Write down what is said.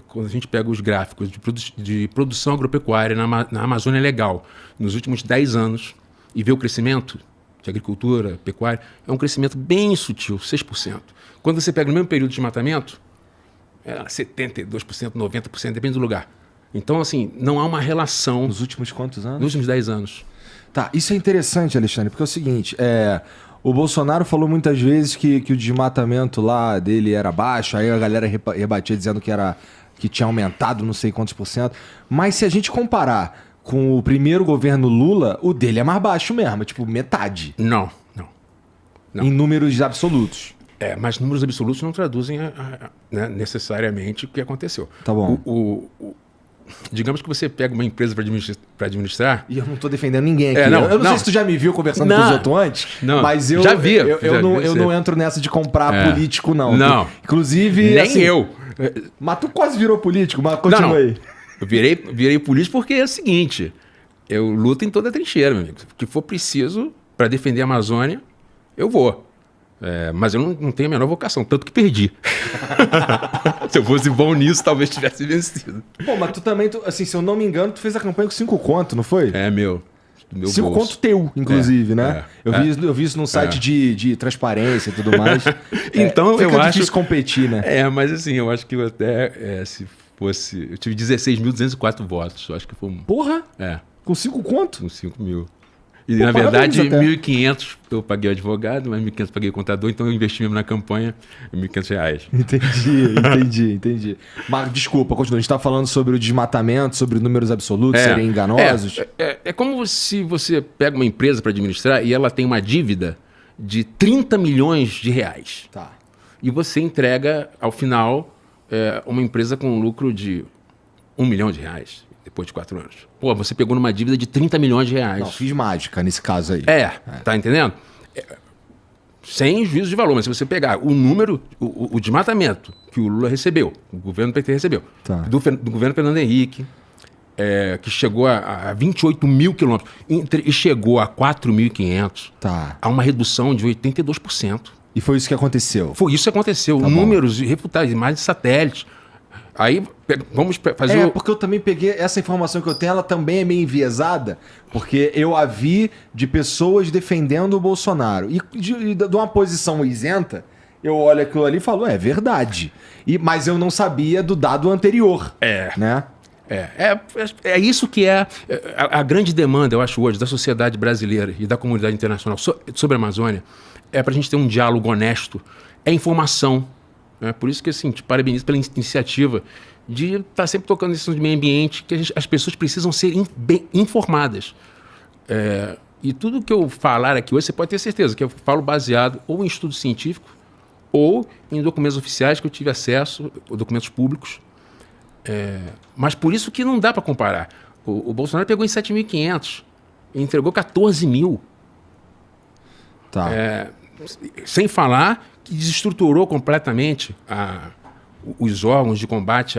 Quando a gente pega os gráficos de produção agropecuária na Amazônia Legal nos últimos 10 anos e vê o crescimento de agricultura, pecuária, é um crescimento bem sutil, 6%. Quando você pega no mesmo período de desmatamento, é 72%, 90%, depende do lugar. Então, assim, não há uma relação... Nos últimos quantos anos? Nos últimos 10 anos. Tá, isso é interessante, Alexandre, porque é o seguinte, o Bolsonaro falou muitas vezes que o desmatamento lá dele era baixo, aí a galera rebatia dizendo que tinha aumentado não sei quantos %, mas se a gente comparar com o primeiro governo Lula, o dele é mais baixo mesmo, tipo metade. Não. Em números absolutos. Mas números absolutos não traduzem né, necessariamente o que aconteceu. Tá bom. Digamos que você pega uma empresa para administrar... E eu não tô defendendo ninguém aqui. Eu não sei se tu já me viu conversando com os outros antes, mas eu já vi. Eu não entro nessa de comprar político, não. Não. Inclusive... Nem assim, eu. Mas tu quase virou político, mas continua aí. Eu virei político porque é o seguinte, eu luto em toda a trincheira, meu amigo. O que for preciso para defender a Amazônia, eu vou. Mas eu não tenho a menor vocação, tanto que perdi. Se eu fosse bom nisso, talvez tivesse vencido. Pô, mas tu também, assim, se eu não me engano, tu fez a campanha com 5 conto, não foi? Meu 5 bolso. conto teu, inclusive, né? Eu vi isso num site de transparência e tudo mais. Então, fica eu acho... difícil competir, né? Mas assim, eu acho que eu até, se fosse... Eu tive 16.204 votos, eu acho que foi... Porra! Com 5 conto? Com 5 mil. E, na verdade, 1.500 eu paguei o advogado, mas 1.500 eu paguei o contador, então eu investi mesmo na campanha R$1.500. Entendi. Mas, desculpa, continua. A gente está falando sobre o desmatamento, sobre números absolutos serem enganosos. É como se você pega uma empresa para administrar e ela tem uma dívida de 30 milhões de reais. Tá. E você entrega, ao final, uma empresa com um lucro de R$1 milhão, depois de 4 anos. Pô, você pegou numa dívida de 30 milhões de reais. Não, fiz mágica nesse caso aí. Tá entendendo? Sem juízo de valor, mas se você pegar o número, o desmatamento que o Lula recebeu, o governo PT recebeu, do governo Fernando Henrique, que chegou a 28 mil quilômetros e chegou a 4.500, há uma redução de 82%. E foi isso que aconteceu? Foi isso que aconteceu. Números irrefutáveis, imagens de satélites. Aí, vamos fazer... porque eu também peguei essa informação que eu tenho, ela também é meio enviesada, porque eu a vi de pessoas defendendo o Bolsonaro. E de uma posição isenta, eu olho aquilo ali e falo, é verdade. Mas eu não sabia do dado anterior. Né? É isso que é a grande demanda, eu acho, hoje, da sociedade brasileira e da comunidade internacional sobre a Amazônia, para a gente ter um diálogo honesto, é informação. Por isso que, assim, te parabenizo pela iniciativa de estar sempre tocando nesse de meio ambiente, que as pessoas precisam ser bem informadas. E tudo que eu falar aqui hoje, você pode ter certeza que eu falo baseado ou em estudo científico ou em documentos oficiais que eu tive acesso, ou documentos públicos. Mas por isso que não dá para comparar. O Bolsonaro pegou em 7.500 e entregou 14 mil. Sem falar que desestruturou completamente os órgãos de combate